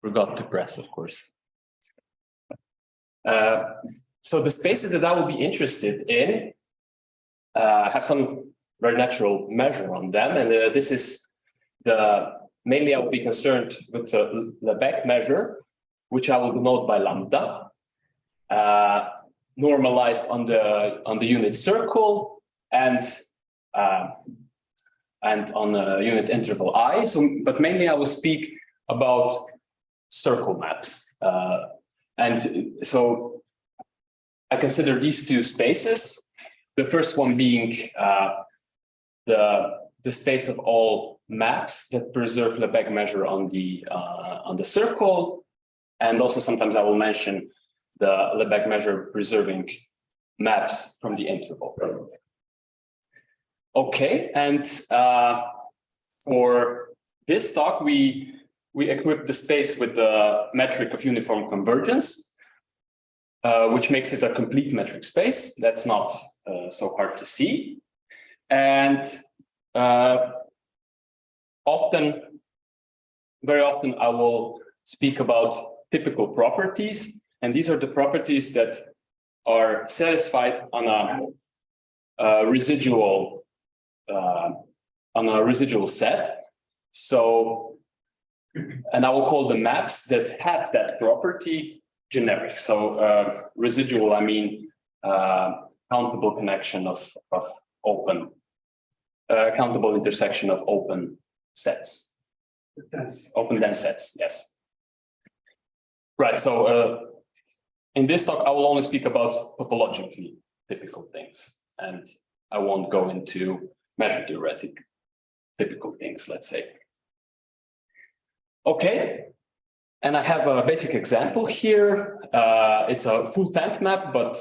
Forgot to press, of course. So the spaces that I will be interested in have some very natural measure on them, and this is mainly I will be concerned with the Lebesgue measure, which I will denote by lambda, normalized on the unit circle and on a unit interval I. But mainly I will speak about circle maps, and so I consider these two spaces. The first one being the space of all maps that preserve Lebesgue measure on the circle, and also sometimes I will mention the Lebesgue measure preserving maps from the interval. Okay, and for this talk we equip the space with the metric of uniform convergence, which makes it a complete metric space. That's not so hard to see, and very often I will speak about typical properties, and these are the properties that are satisfied on a residual set. So, and I will call the maps that have that property generic. So residual, I mean countable connection of open, countable intersection of open sets. Open dense sets, yes. Right, so in this talk, I will only speak about topologically typical things, and I won't go into measure theoretic typical things, let's say. Okay, and I have a basic example here. It's a full tent map, but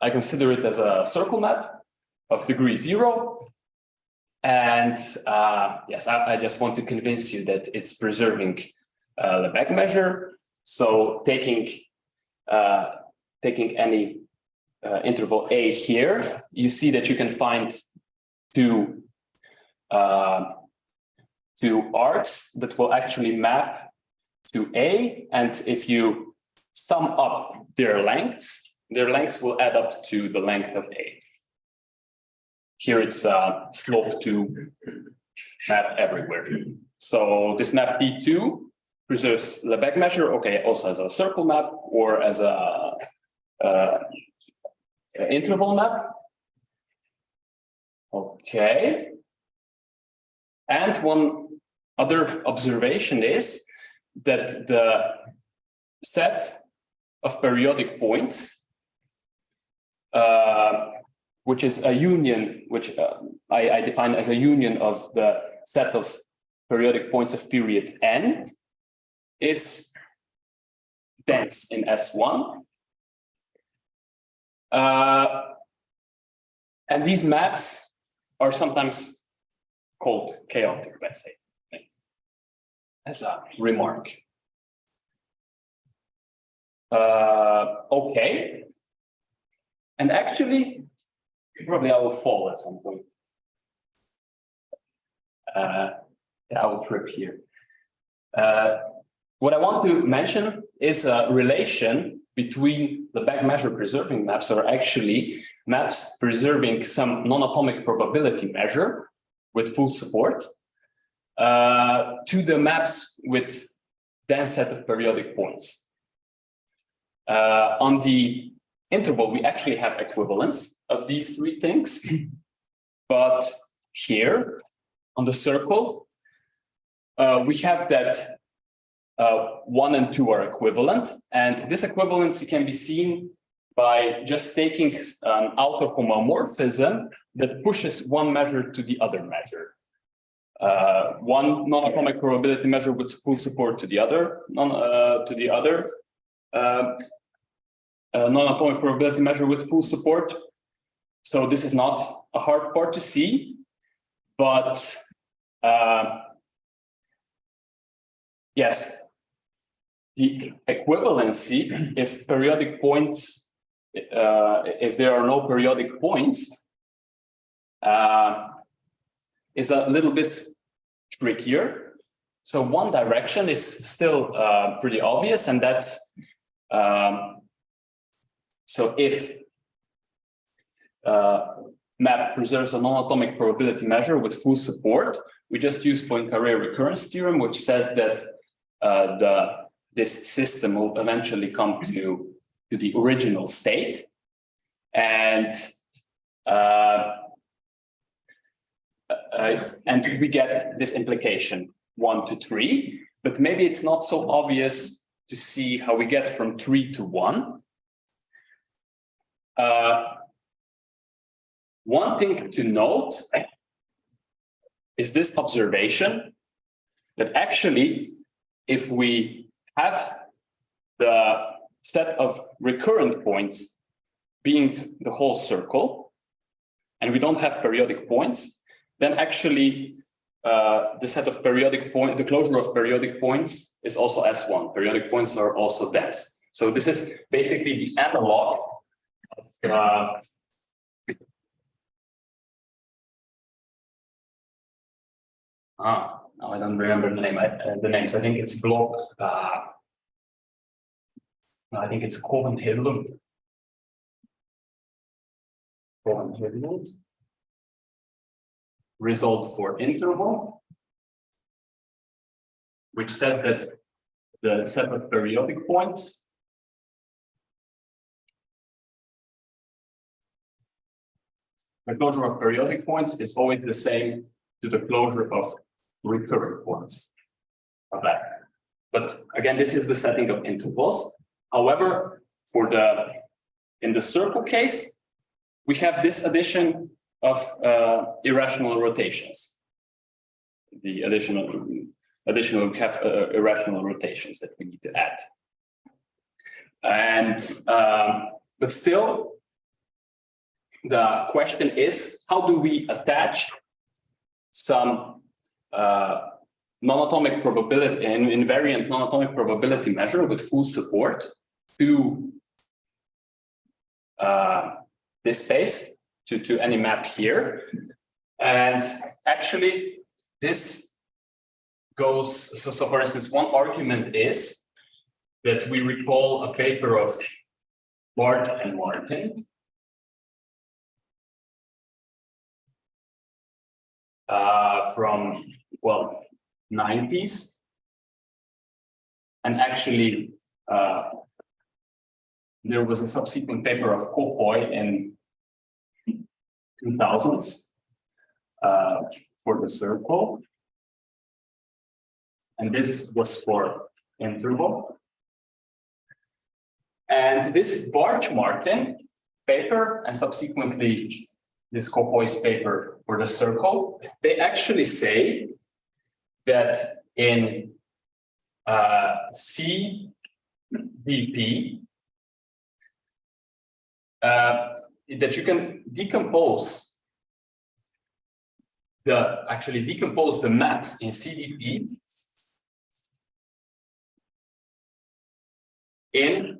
I consider it as a circle map of degree 0. And yes, I just want to convince you that it's preserving Lebesgue measure. So taking any interval A here, you see that you can find two arcs that will actually map to A, and if you sum up their lengths will add up to the length of A. Here it's slope to map everywhere. So this map P2 preserves Lebesgue measure, okay, also as a circle map or as a interval map. Okay. And one other observation is that the set of periodic points, which is a union, which I define as a union of the set of periodic points of period n, is dense in S1. And these maps are sometimes called chaotic, let's say, as a remark. Okay. And actually, probably I will fall at some point. Yeah, I will trip here. What I want to mention is a relation between the Lebesgue measure preserving maps, or actually maps preserving some non-atomic probability measure with full support, to the maps with dense set of periodic points. On the interval, we actually have equivalence of these three things, but here on the circle, we have that 1 and 2 are equivalent, and this equivalency can be seen by just taking an auto-homomorphism that pushes one measure to the other measure. One non-atomic probability measure with full support to the other non-atomic probability measure with full support. So this is not a hard part to see, but yes, the equivalency, if periodic points, if there are no periodic points, is a little bit trickier. So one direction is still pretty obvious, and that's so if map preserves a non-atomic probability measure with full support, we just use Poincaré recurrence theorem, which says that this system will eventually come to the original state, and we get this implication 1 to 3, but maybe it's not so obvious to see how we get from 3 to 1. One thing to note is this observation that actually, if we have the set of recurrent points being the whole circle, and we don't have periodic points, then actually the set of periodic points, the closure of periodic points is also S1. Periodic points are also dense. So this is basically the analog of now I don't remember the name. The names. I think it's Block. I think it's Commute. Result for interval, which says that the set of periodic points the closure of periodic points is always the same to the closure of recurrent points. Okay. But again, this is the setting of intervals. However, in the circle case, we have this addition of irrational rotations. The additional we have irrational rotations that we need to add. And but still, the question is, how do we attach some non-atomic probability, an invariant non-atomic probability measure with full support to this space, to any map here? And actually this goes, so for instance, one argument is that we recall a paper of Bart and Martin from, well, 90s. And actually, there was a subsequent paper of Kofoy in 2000s for the circle. And this was for interval. And this Barch-Martin paper, and subsequently this Kofoy's paper for the circle, they actually say that in CVP, that you can decompose the maps in CDP in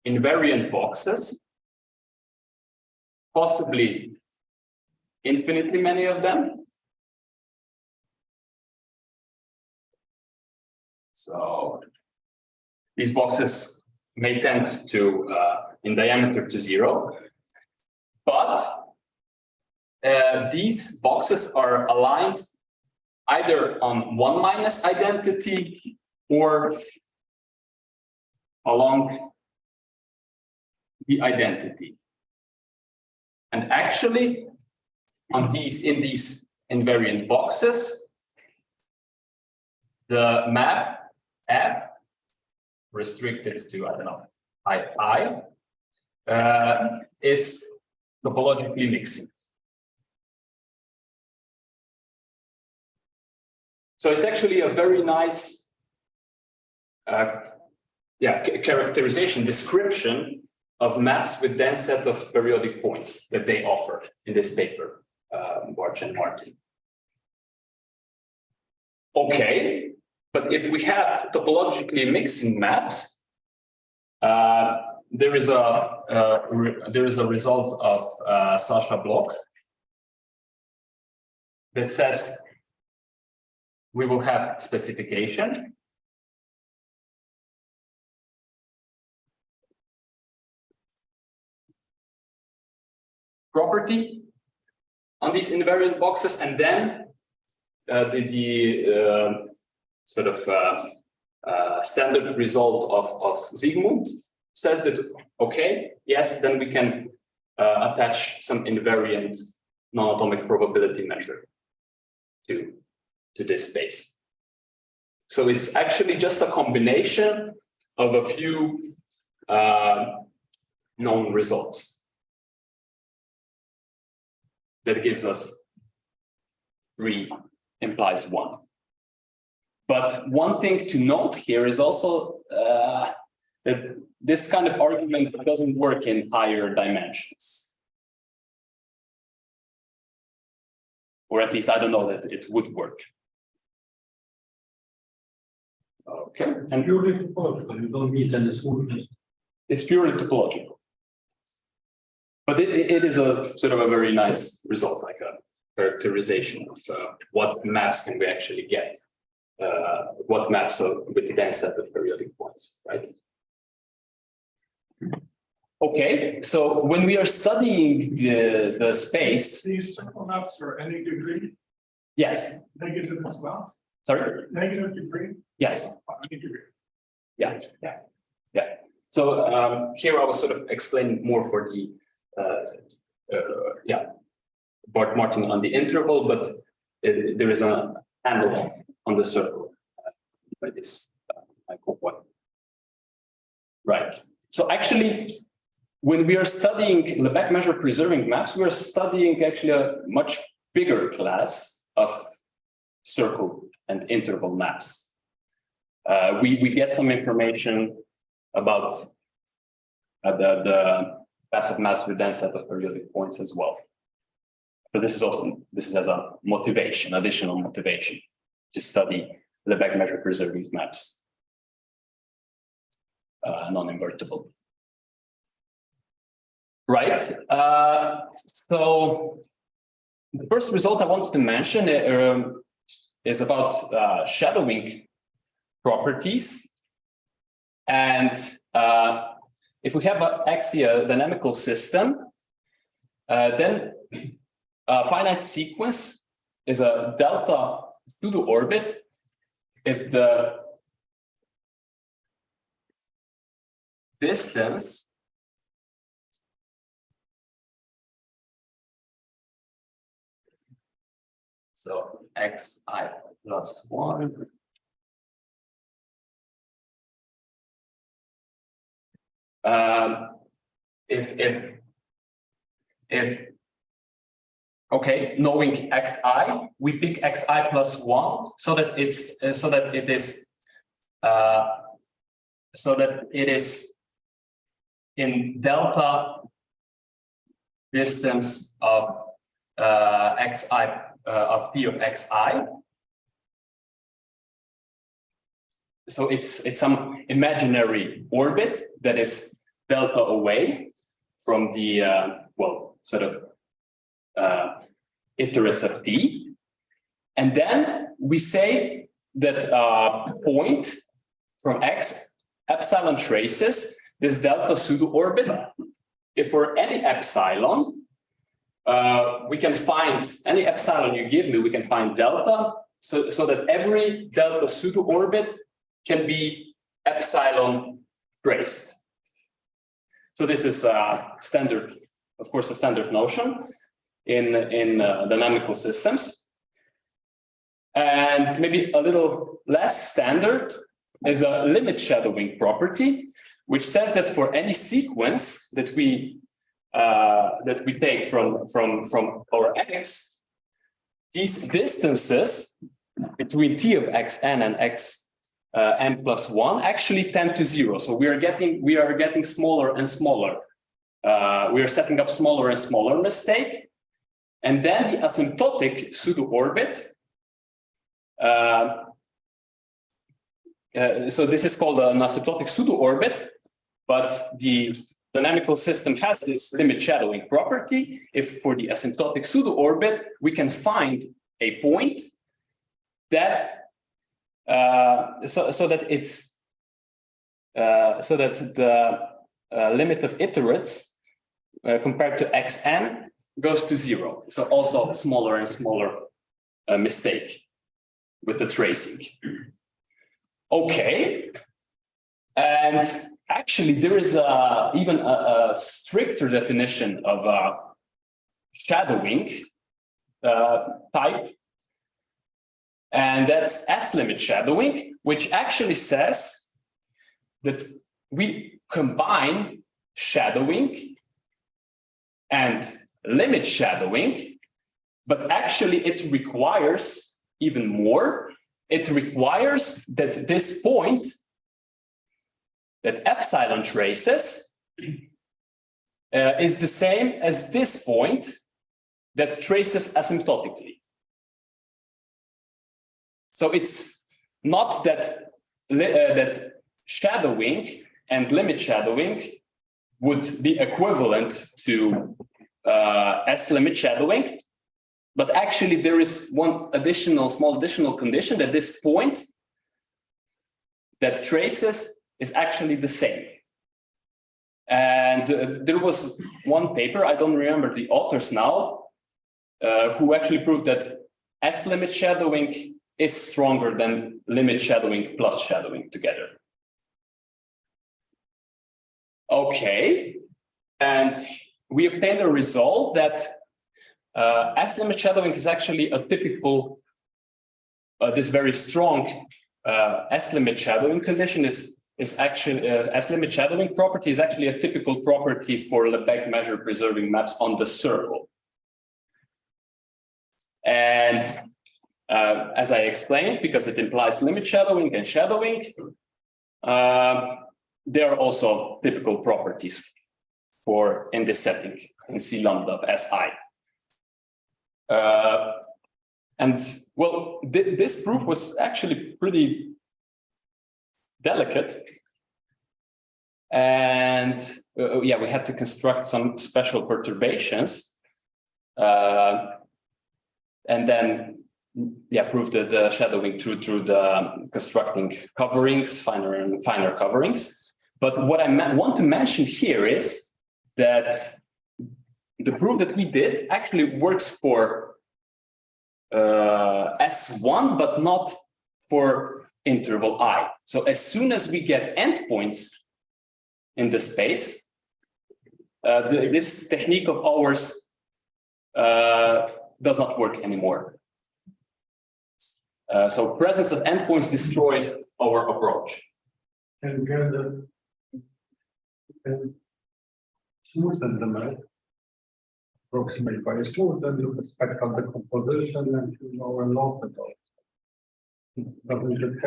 invariant boxes, possibly infinitely many of them. So these boxes may tend to, in diameter, to 0, but these boxes are aligned either on 1- identity or along the identity. And actually, in these invariant boxes, the map F restricted to, I don't know, I is topologically mixing. So it's actually a very nice characterization, description of maps with dense set of periodic points that they offer in this paper, Barch and Martin. Okay, but if we have topologically mixing maps, there is a result of Sasha Block that says we will have specification. Property on these invariant boxes, and then the sort of standard result of Zygmunt says that, okay, yes, then we can attach some invariant non-atomic probability measure to this space. So it's actually just a combination of a few known results that gives us 3 implies 1. But one thing to note here is also that this kind of argument doesn't work in higher dimensions. Or at least I don't know that it would work. Okay. And purely topological, you don't need any smoothness. It's purely topological. But it is a sort of a very nice result, like a characterization of what maps can we actually get, what maps are with the dense set of periodic points, right? Okay, so when we are studying the space, These maps are any degree? yes. Negative as well? Sorry? Negative degree? Yes. Any degree. Yeah. So here I was sort of explaining more for the Bart Martin on the interval, but there is a handle on the circle by this one. Right. So actually, when we are studying Lebesgue measure preserving maps, we are studying actually a much bigger class of circle and interval maps. We get some information about the passive maps with dense set of periodic points as well. But this is as a motivation, additional motivation to study Lebesgue measure preserving maps, non-invertible. Right. So the first result I wanted to mention is about shadowing properties. And if we have actually a dynamical system, then a finite sequence is a delta pseudo orbit if the distance so xi plus 1 if okay, knowing xi, we pick xi plus 1 so that it is in delta distance of xi of p of xi. So it's some imaginary orbit that is delta away from the sort of iterates of t, and then we say that point from x epsilon traces this delta pseudo orbit. If for any epsilon, we can find any epsilon you give me, we can find delta, so that every delta pseudo orbit can be epsilon traced. So this is standard, of course, a standard notion in dynamical systems. And maybe a little less standard is a limit shadowing property, which says that for any sequence that we take from our x, these distances between t of xn and xn plus 1 actually tend to 0. So we are getting smaller and smaller. We are setting up smaller and smaller mistake, and then the asymptotic pseudo orbit. So this is called an asymptotic pseudo orbit, but the dynamical system has this limit shadowing property. If for the asymptotic pseudo orbit we can find a point that so that it's so that the limit of iterates compared to xn goes to 0. So also a smaller and smaller mistake with the tracing. Okay, and actually there is even a stricter definition of shadowing type, and that's S-limit shadowing, which actually says that we combine shadowing and limit shadowing, but actually it requires even more. It requires that this point that epsilon traces is the same as this point that traces asymptotically. So it's not that that shadowing and limit shadowing would be equivalent to S-limit shadowing, but actually there is one small additional condition, that this point that traces is actually the same. And there was one paper, I don't remember the authors now, who actually proved that S-limit shadowing is stronger than limit shadowing plus shadowing together. Okay, and we obtained a result that S-limit shadowing is actually a typical, this very strong S-limit shadowing condition is actually, S-limit shadowing property is actually a typical property for Lebesgue measure preserving maps on the circle. And as I explained, because it implies limit shadowing and shadowing, there are also typical properties for in this setting in C lambda of Si. And well, this proof was actually pretty delicate. And yeah, we had to construct some special perturbations. And then, yeah, prove the shadowing through the constructing coverings, finer and finer coverings. But what I want to mention here is that the proof that we did actually works for S1, but not for interval I. So as soon as we get endpoints in the space, this technique of ours does not work anymore. So presence of endpoints destroys our approach. And get the smoothen the map, approximate by a smooth, then you expect on the composition and you know a lot of those. Doesn't it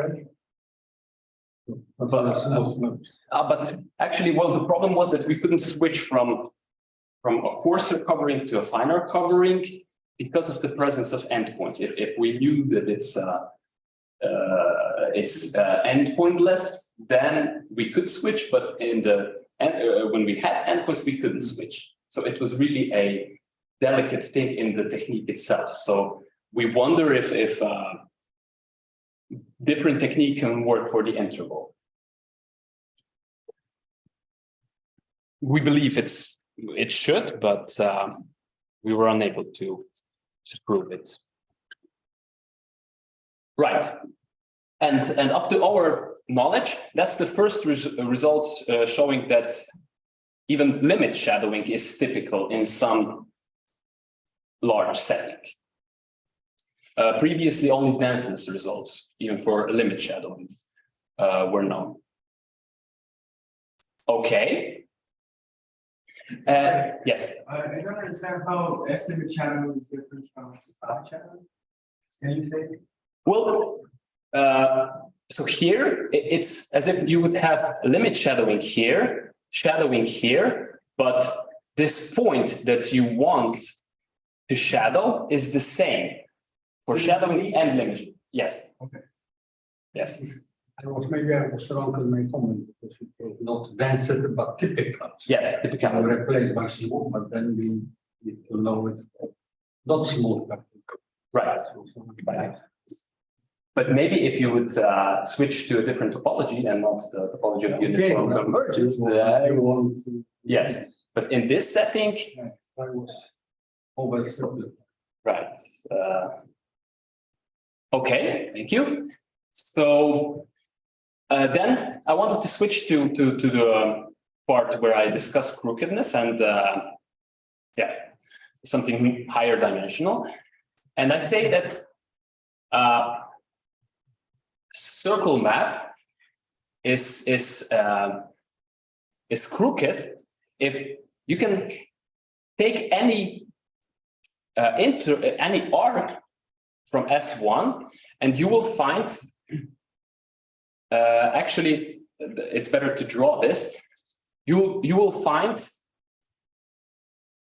help? But actually, well, the problem was that we couldn't switch from a coarser covering to a finer covering because of the presence of endpoints. If we knew that it's endpointless, then we could switch. But in the when we had endpoints, we couldn't switch. So it was really a delicate thing in the technique itself. So we wonder if different technique can work for the interval. We believe it should, but we were unable to prove it. Right, and up to our knowledge, that's the first result showing that even limit shadowing is typical in some large setting. Previously, only denseness results, even for limit shadowing, were known. Okay. Yes. I don't understand how S-limit shadow is different from S-limit shadow. Can you say? Well, so here it's as if you would have limit shadowing here, but this point that you want to shadow is the same for shadowing and limit. Yes. Okay. Yes. Maybe I was wrong in my comment because it was not density but typical. Yes, typical. Replaced by smooth, but then we need to know it's not smooth. But right. Right. But maybe if you would switch to a different topology and not the topology of uniform convergence, yes. But in this setting, I was always right. Okay, thank you. So then I wanted to switch to the part where I discuss crookedness and yeah, something higher dimensional. And I say that circle map is crooked if you can take any any arc from S1 and you will find actually it's better to draw this. You will find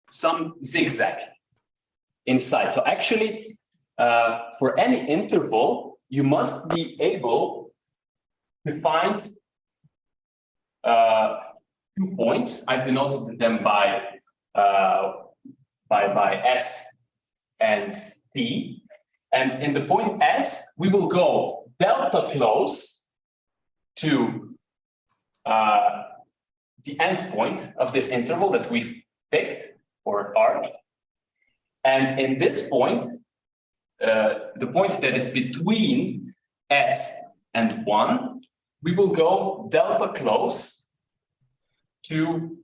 some zigzag inside. So actually, for any interval, you must be able to find 2 points. I've denoted them by S and T. And in the point S, we will go delta close to the endpoint of this interval that we've picked or arc. And in this point, the point that is between S and 1, we will go delta close to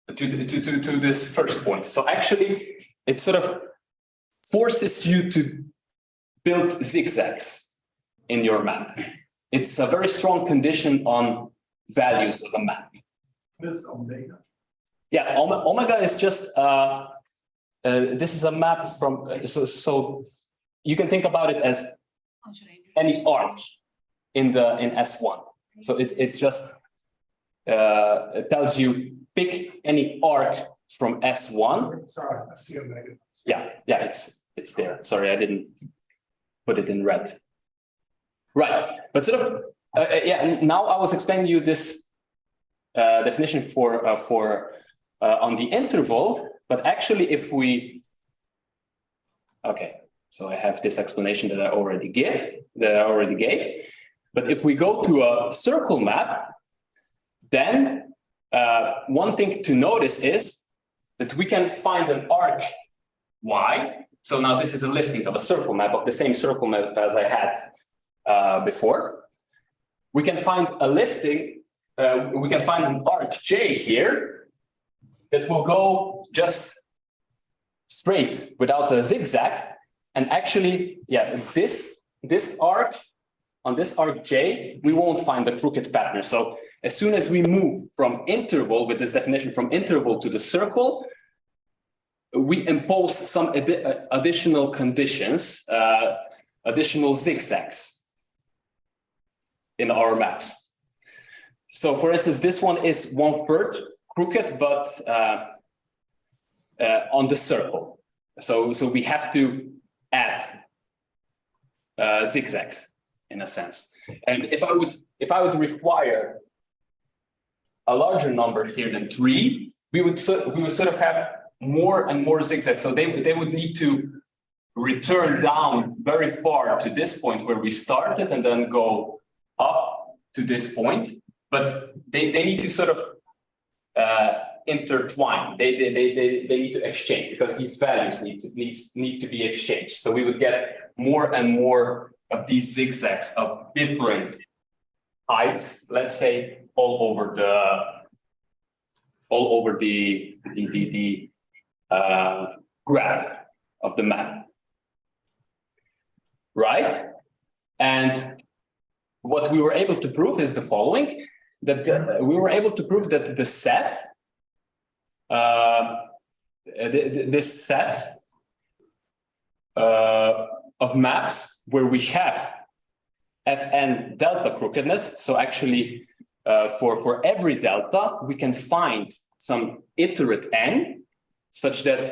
this first point. So actually, it sort of forces you to build zigzags in your map. It's a very strong condition on values of a map. What is omega? Yeah, omega is just this is a map from so you can think about it as any arc in S1. So it just it tells you pick any arc from S1. Sorry, I see omega. Yeah, it's there. Sorry, I didn't put it in red. Right, but sort of yeah. Now I was explaining you this definition for on the interval, but actually, if we so I have this explanation that I already gave. But if we go to a circle map, then one thing to notice is that we can find an arc Y. So now this is a lifting of a circle map of the same circle map as I had before. We can find a lifting, we can find an arc J here that will go just straight without a zigzag. And actually, yeah, this arc, on this arc J, we won't find the crooked pattern. So as soon as we move from interval, with this definition from interval to the circle, we impose some additional conditions, additional zigzags in our maps. So for instance, this one is 1/3 crooked, but on the circle. So we have to add zigzags in a sense. And if I would require a larger number here than 3, we would sort of have more and more zigzags. So they would need to return down very far to this point where we started and then go up to this point. But they need to sort of intertwine. They need to exchange because these values need to be exchanged. So we would get more and more of these zigzags of different heights, let's say, all over the graph of the map, right? And what we were able to prove is the following: that we were able to prove that the set, this set of maps where we have Fn delta crookedness. So actually, for every delta, we can find some iterate n, such that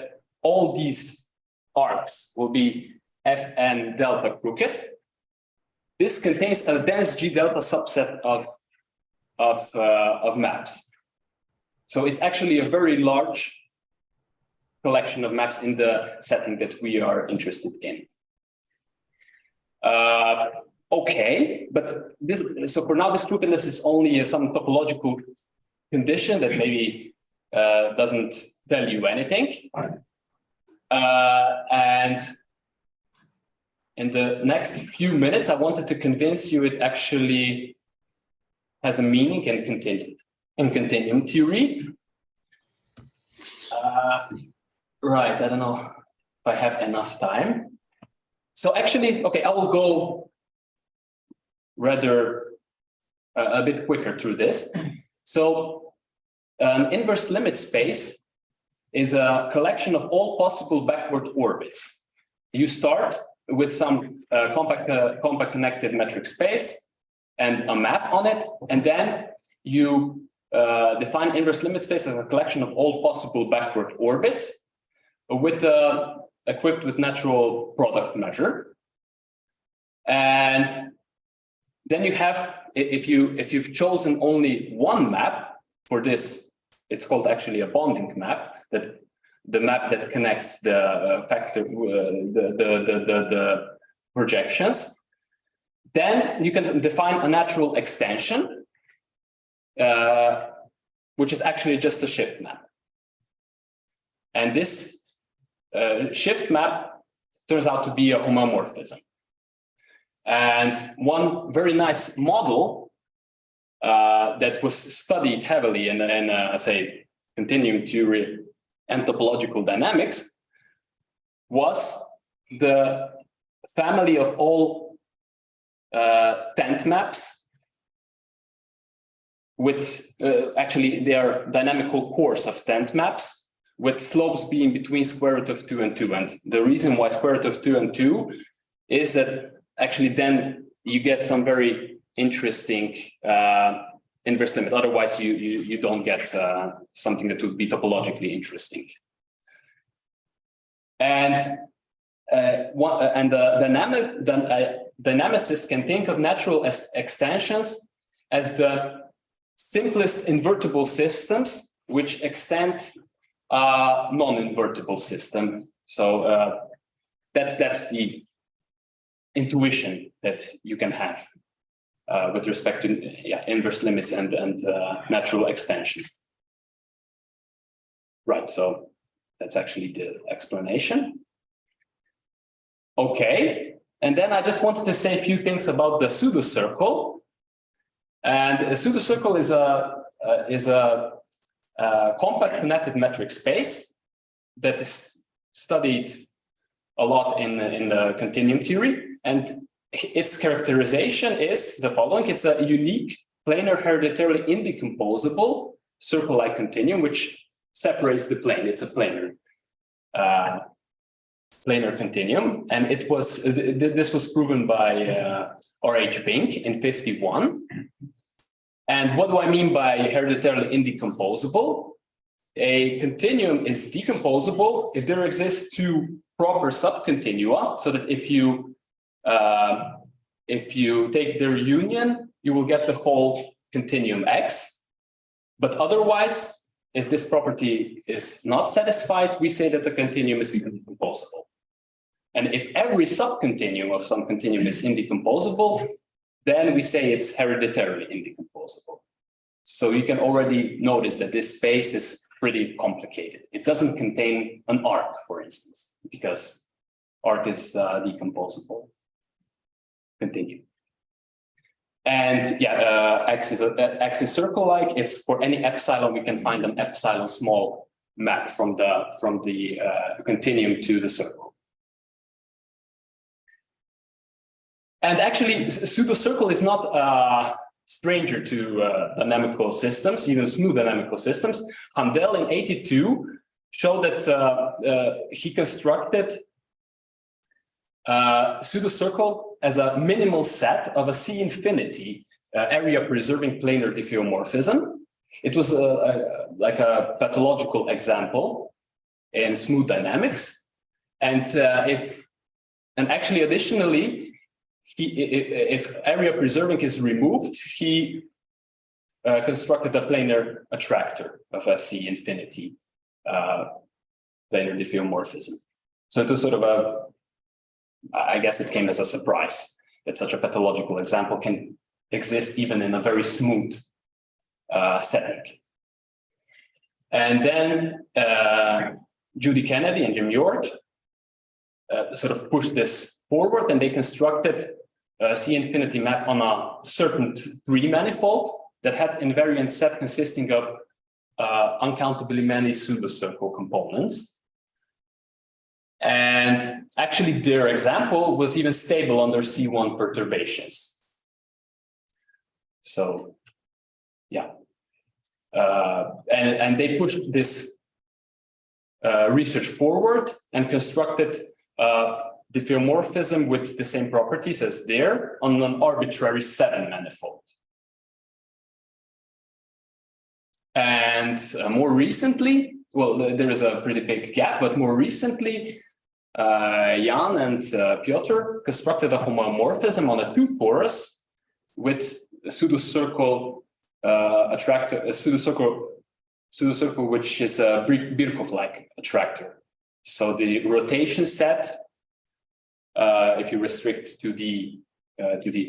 all these arcs will be Fn delta crooked. This contains a dense G delta subset of maps. So it's actually a very large collection of maps in the setting that we are interested in. Okay, but this, so for now, this crookedness is only some topological condition that maybe doesn't tell you anything. And in the next few minutes, I wanted to convince you it actually has a meaning in continuum theory. Right, I don't know if I have enough time. So actually, okay, I will go rather a bit quicker through this. So an inverse limit space is a collection of all possible backward orbits. You start with some compact connected metric space and a map on it, and then you define inverse limit space as a collection of all possible backward orbits with equipped with natural product measure. And then you have, if you've chosen only one map for this, it's called actually a bonding map, that the map that connects the the projections. Then you can define a natural extension, which is actually just a shift map. And this shift map turns out to be a homomorphism. And one very nice model that was studied heavily in say, continuum theory and topological dynamics was the family of all tent maps with actually they are dynamical cores of tent maps with slopes being between square root of 2 and 2. And the reason why square root of 2 and 2 is that actually then you get some very interesting inverse limit. Otherwise, you don't get something that would be topologically interesting. And dynamicists can think of natural extensions as the simplest invertible systems which extend a non-invertible system. So that's the intuition that you can have with respect to inverse limits and natural extension. Right, so that's actually the explanation. Okay, and then I just wanted to say a few things about the pseudocircle. And a pseudocircle is a compact connected metric space that is studied a lot in the continuum theory. And its characterization is the following. It's a unique, planar, hereditarily indecomposable circle-like continuum, which separates the plane. It's a planar continuum. And it was this was proven by R.H. Bink in 1951. And what do I mean by hereditarily indecomposable? A continuum is decomposable if there exist two proper subcontinua, so that if you take their union, you will get the whole continuum X. But otherwise, if this property is not satisfied, we say that the continuum is indecomposable. And if every subcontinuum of some continuum is indecomposable, then we say it's hereditarily indecomposable. So you can already notice that this space is pretty complicated. It doesn't contain an arc, for instance, because arc is decomposable. Continue. And yeah, X is circle-like. If for any epsilon we can find an epsilon small map from the continuum to the circle. And actually, pseudocircle is not a stranger to dynamical systems, even smooth dynamical systems. Handel in 1982 showed that he constructed pseudocircle as a minimal set of a C infinity area preserving planar diffeomorphism. It was like a pathological example in smooth dynamics. And actually additionally, if area preserving is removed, he constructed a planar attractor of a C infinity planar diffeomorphism. So it was sort of I guess it came as a surprise. that such a pathological example can exist even in a very smooth setting. And then Judy Kennedy and Jim York sort of pushed this forward, and they constructed a C-infinity map on a certain 3 manifold that had invariant set consisting of uncountably many pseudocircle components. And actually their example was even stable under C1 perturbations. So yeah, and they pushed this research forward and constructed diffeomorphism with the same properties as there on an arbitrary 7 manifold. And more recently, well, there is a pretty big gap, but more recently, Jan and Piotr constructed a homomorphism on a 2-porous with a pseudocircle attractor, a pseudocircle which is a Birkhoff-like attractor. So the rotation set, if you restrict to the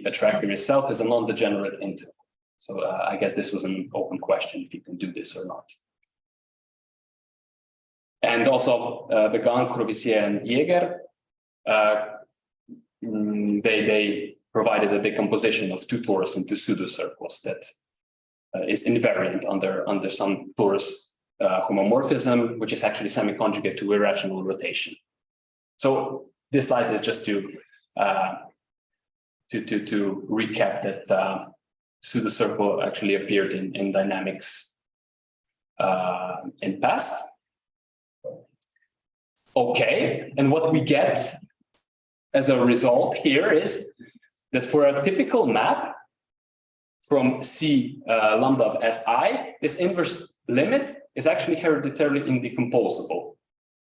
attractor itself, is a non-degenerate interval. So I guess this was an open question if you can do this or not. And also Began, Courvoisier, and Jäger, they provided a decomposition of 2 torus into pseudocircles that is invariant under some torus homomorphism, which is actually semi-conjugate to irrational rotation. So this slide is just to recap that pseudocircle actually appeared in dynamics in past. Okay, and what we get as a result here is that for a typical map from C lambda of Si, this inverse limit is actually hereditarily indecomposable.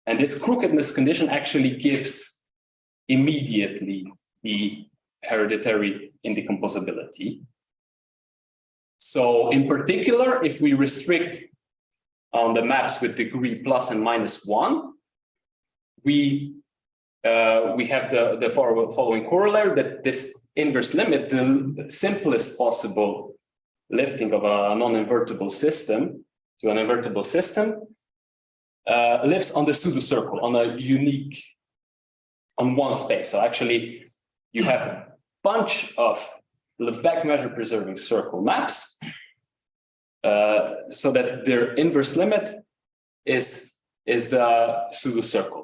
And this crookedness condition actually gives immediately the hereditary indecomposability. So in particular, if we restrict on the maps with degree plus and minus 1, we have the following corollary that this inverse limit, the simplest possible lifting of a non-invertible system to an invertible system, lives on the pseudocircle, on a unique, on one space. So actually, you have a bunch of Lebesgue measure preserving circle maps, so that their inverse limit is the pseudocircle.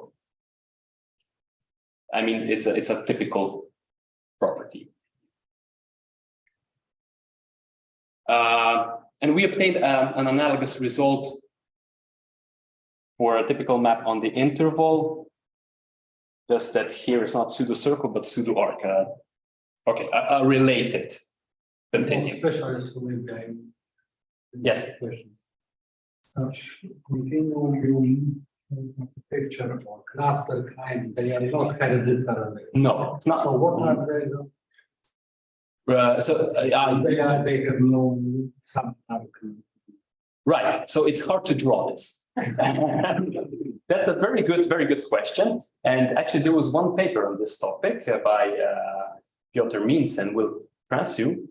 I mean, it's a typical property. And we obtained an analogous result for a typical map on the interval. Just that here is not pseudocircle, but pseudo-arc. Okay, a related continuum. Yes. Such continuum picture or cluster kind, they are not hereditary. No, it's not. So what are they? They have no subtype. Right. So it's hard to draw this. That's a very good question. And actually, there was one paper on this topic by Piotr Mintz and Will Transu,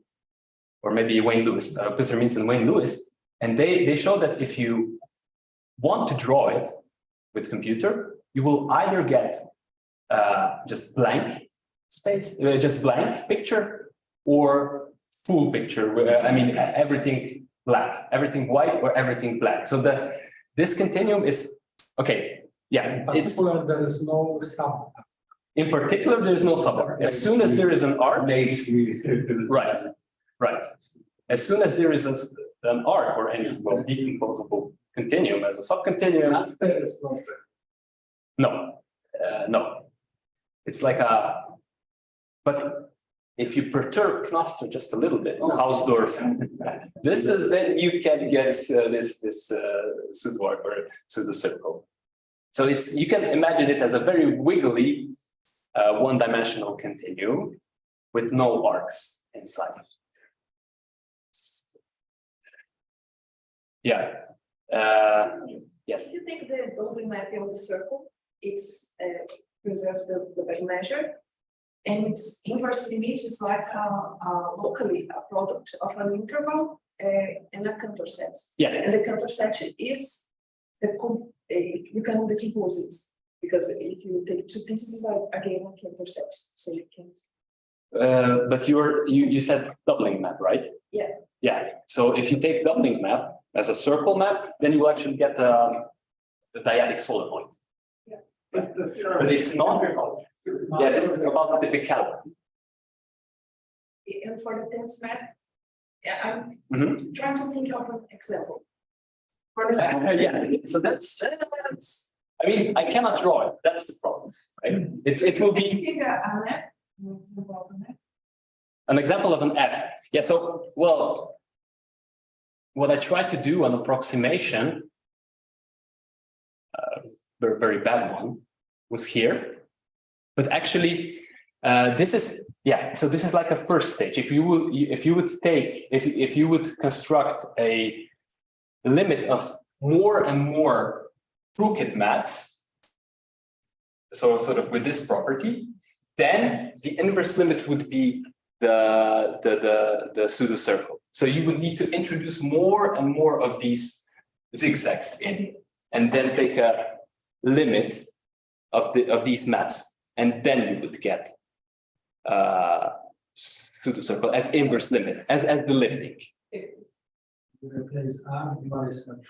or maybe Wayne Lewis, Piotr Mintz and Wayne Lewis, and they show that if you want to draw it with computer, you will either get just blank space, just blank picture, or full picture. I mean, everything black, everything white, or everything black. So this continuum is okay. Yeah, it's there is no sub. In particular, there is no subarc. As soon as there is an arc, right. As soon as there is an arc or any decomposable continuum as a subcontinuum. No, it's like a. But if you perturb cluster just a little bit, Hausdorff, this is then you can get this pseudo-arc or pseudo-circle. So you can imagine it as a very wiggly one-dimensional continuum with no arcs inside. Yeah. Yes. Do you think the boundary mapping of the circle preserves the Lebesgue measure? And its inverse limit is like locally a product of an interval and a counter set. Yes. And the counter set is you can decompose it because if you take two pieces, again a counter set, so you can't. But you said doubling map, right? Yeah. Yeah. So if you take doubling map as a circle map, then you will actually get the dyadic solenoid. Yeah. But it's not. Yeah, this is about the typicality. And for the tense map, yeah, I'm trying to think of an example. For the Yeah. So that's. I mean, I cannot draw it. That's the problem, right? It will be an example of an F. Yeah. So well, what I tried to do an approximation, very bad one, was here. But actually, this is so this is like a first stage. If you would construct a limit of more and more crooked maps, so sort of with this property, then the inverse limit would be the pseudo circle. So you would need to introduce more and more of these zigzags in, and then take a limit of these maps. And then you would get pseudo circle at inverse limit as the lifting. Replace R by such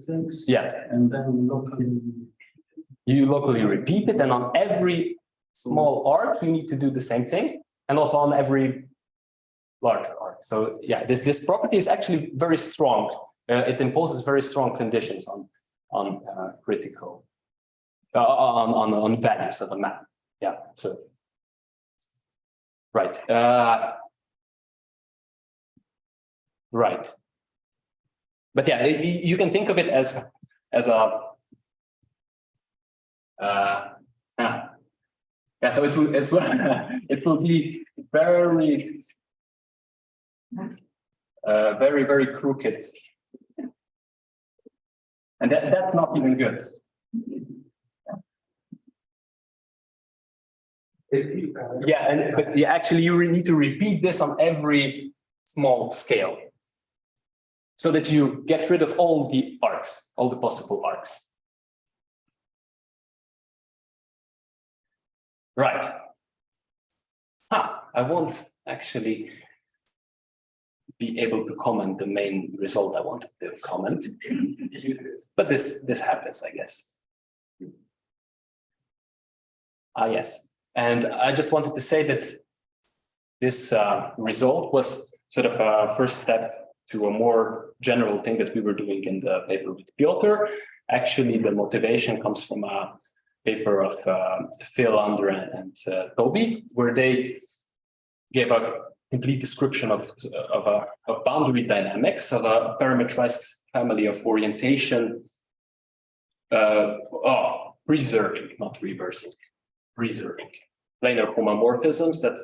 things. Yeah. And then locally. You locally repeat it, and on every small arc, you need to do the same thing, and also on every larger arc. So yeah, this property is actually very strong. It imposes very strong conditions on critical. On values of a map. Yeah, so right. Right. But yeah, you can think of it as a yeah, so it will be very very crooked. And that's not even good. Yeah, but actually you need to repeat this on every small scale so that you get rid of all the arcs, all the possible arcs. Right. I won't actually be able to comment the main result I wanted to comment, but this happens, I guess. Yes. And I just wanted to say that this result was sort of a first step to a more general thing that we were doing in the paper with Piotr. Actually, the motivation comes from a paper of Phil, Andre, and Toby, where they gave a complete description of boundary dynamics of a parametrized family of orientation, preserving, not reversing. Preserving planar homomorphisms that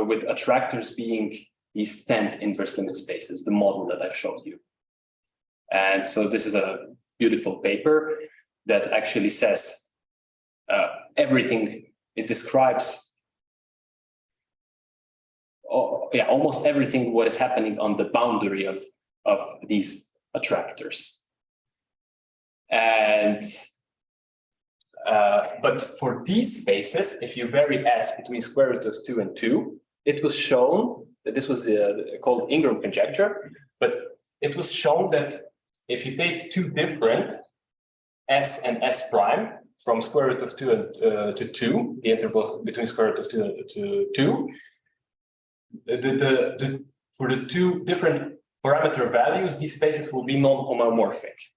with attractors being these 10 inverse limit spaces, the model that I've showed you. And so this is a beautiful paper that actually says everything. It describes almost everything what is happening on the boundary of these attractors. And but for these spaces, if you vary s between square root of 2 and 2, it was shown that this was called Ingram conjecture, but it was shown that if you take two different s and s prime from square root of 2 to 2, the interval between square root of 2 to 2, for the two different parameter values, these spaces will be non-homomorphic.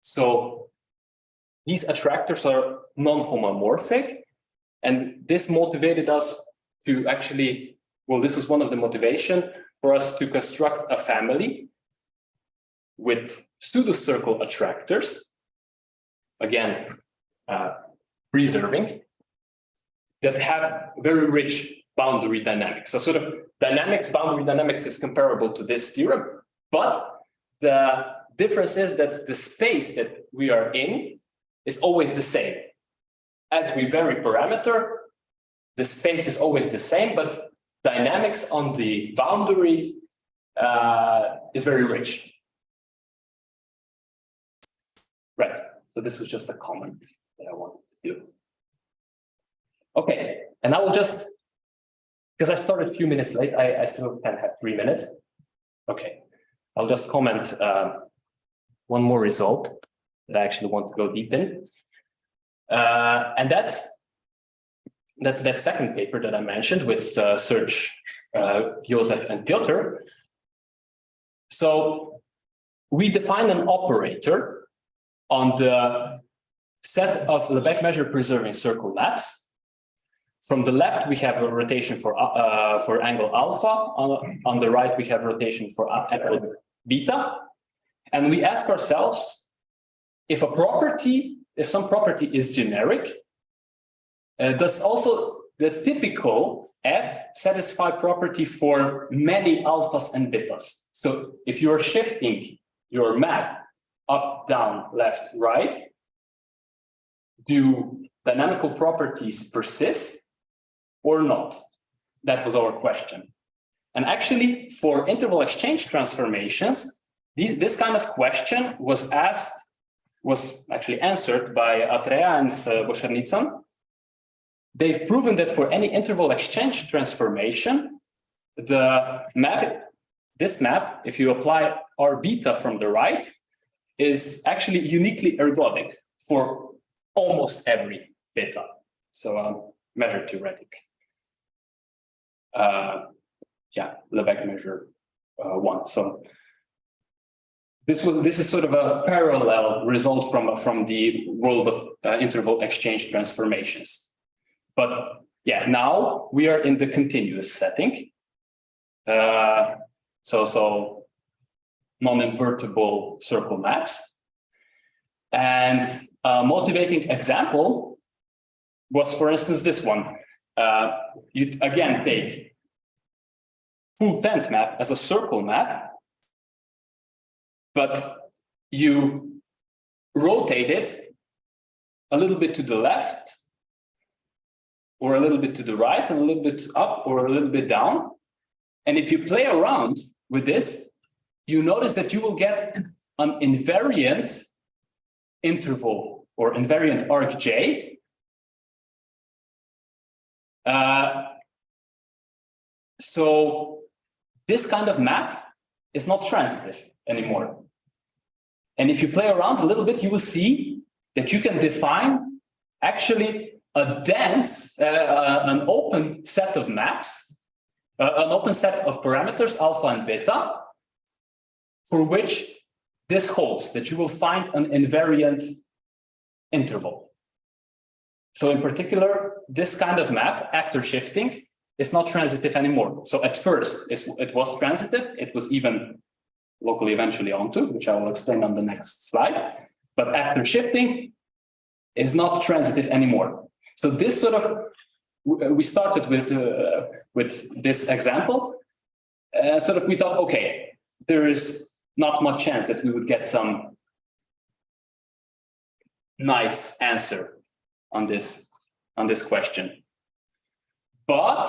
So these attractors are non-homomorphic, and this motivated us to actually, well, this was one of the motivation for us to construct a family with pseudo-circle attractors, again, preserving, that have very rich boundary dynamics. So sort of boundary dynamics is comparable to this theorem, but the difference is that the space that we are in is always the same. As we vary parameter, the space is always the same, but dynamics on the boundary is very rich. Right, so this was just a comment that I wanted to do. Okay, and I will just, because I started a few minutes late, I still can have 3 minutes. Okay, I'll just comment one more result that I actually want to go deep in. And that's that second paper that I mentioned with Serge, Jozef, and Piotr. So we define an operator on the set of Lebesgue measure preserving circle maps. From the left, we have a rotation for angle alpha. On the right, we have rotation for angle beta. And we ask ourselves, if some property is generic, does also the typical F satisfy property for many alphas and betas? So if you are shifting your map up, down, left, right, do dynamical properties persist or not? That was our question. And actually, for interval exchange transformations, this kind of question was actually answered by Atreya and Bošernican. They've proven that for any interval exchange transformation, this map, if you apply R beta from the right, is actually uniquely ergodic for almost every beta. So measure theoretic. Lebesgue measure 1. So this is sort of a parallel result from the world of interval exchange transformations. But yeah, now we are in the continuous setting. So non-invertible circle maps. And a motivating example was, for instance, this one. You again take full tent map as a circle map, but you rotate it a little bit to the left, or a little bit to the right, and a little bit up, or a little bit down. And if you play around with this, you notice that you will get an invariant interval or invariant arc J. So this kind of map is not transitive anymore. And if you play around a little bit, you will see that you can define actually a dense, an open set of maps, an open set of parameters, alpha and beta, for which this holds, that you will find an invariant interval. So in particular, this kind of map, after shifting, is not transitive anymore. So at first, it was transitive. It was even locally eventually onto, which I will explain on the next slide. But after shifting, is not transitive anymore. So this sort of, we started with this example. Sort of we thought, okay, there is not much chance that we would get some nice answer on this question. But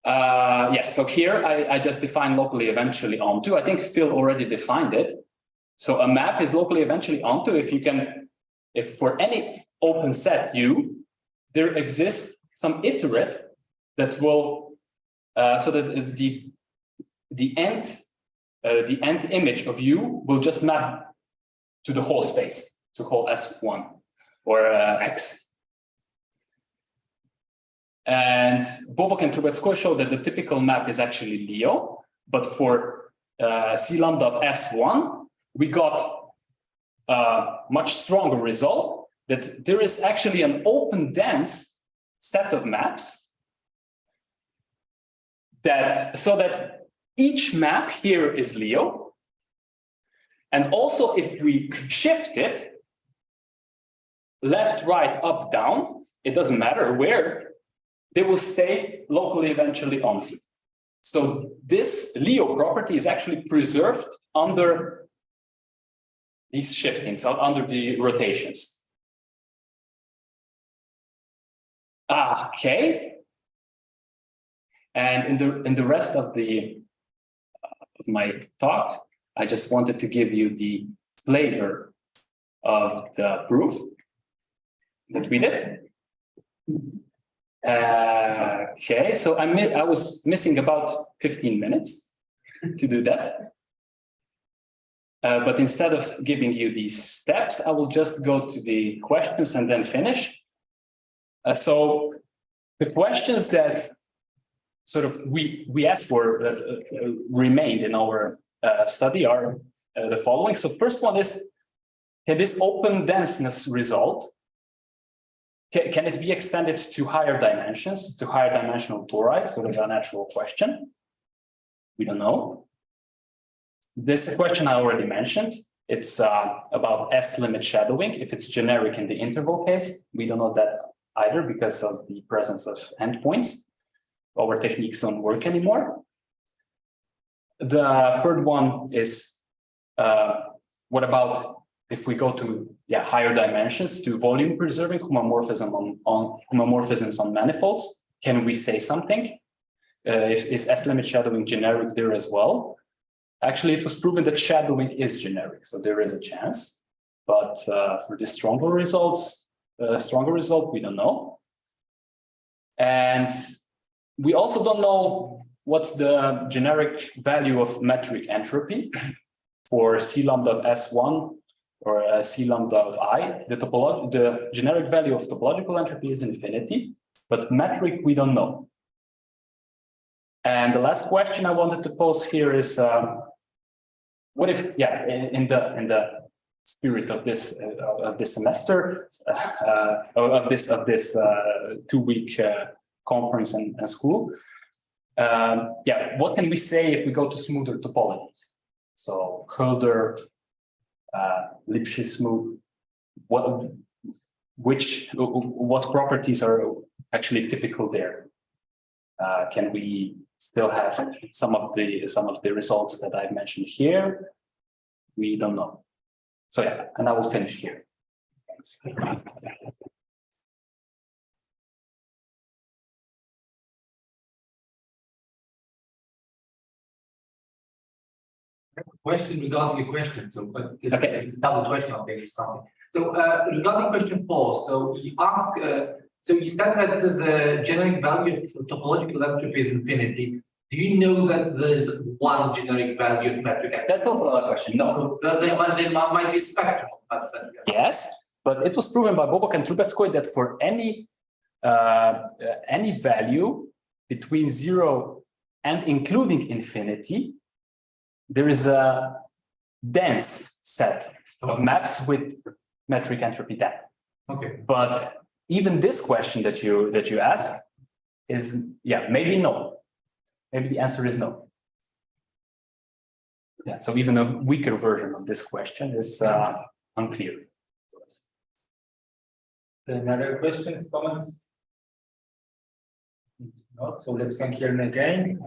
yes, so here I just defined locally eventually onto. I think Phil already defined it. So a map is locally eventually onto if for any open set U, there exists some iterate that will so that the end image of U will just map to the whole space, to whole S1 or X. And Bobok and Troubetzkoy showed that the typical map is actually Leo, but for C lambda of S1, we got a much stronger result that there is actually an open dense set of maps so that each map here is Leo. And also if we shift it left, right, up, down, it doesn't matter where, they will stay locally eventually onto. So this Leo property is actually preserved under these shiftings, under the rotations. Okay. And in the rest of my talk, I just wanted to give you the flavor of the proof that we did. Okay, so I was missing about 15 minutes to do that. But instead of giving you these steps, I will just go to the questions and then finish. So the questions that sort of we asked for that remained in our study are the following. So first one is, can this open denseness result, can it be extended to higher dimensions, to higher dimensional tori? Sort of a natural question. We don't know. This question I already mentioned. It's about S-limit shadowing. If it's generic in the interval case, we don't know that either because of the presence of endpoints. Our techniques don't work anymore. The third one is, what about if we go to higher dimensions, to volume preserving homomorphism on homomorphisms on manifolds? Can we say something? Is S-limit shadowing generic there as well? Actually, it was proven that shadowing is generic, so there is a chance. But for the stronger result, we don't know. And we also don't know what's the generic value of metric entropy for C lambda of S1 or C lambda of I. The generic value of topological entropy is infinity, but metric we don't know. And the last question I wanted to pose here is, what if, in the spirit of this semester, of this 2-week conference and school, what can we say if we go to smoother topologies? So Hölder, Lipschitz smooth. What properties are actually typical there? Can we still have some of the results that I've mentioned here? We don't know. So and I will finish here. Question regarding your question. So, okay, it's a double question. I'll finish something. So, regarding question 4, so you ask. So you said that the generic value of topological entropy is infinity. Do you know that there's one generic value of metric entropy? That's not another question. No. So there might be a spectrum. Yes, but it was proven by Bobok and Troubetzkoy that for any value between 0 and including infinity, there is a dense set of maps with metric entropy data. Okay. But even this question that you ask is, maybe no. Maybe the answer is no. So even a weaker version of this question is unclear. Another questions, comments? Not, so let's thank Jernej again.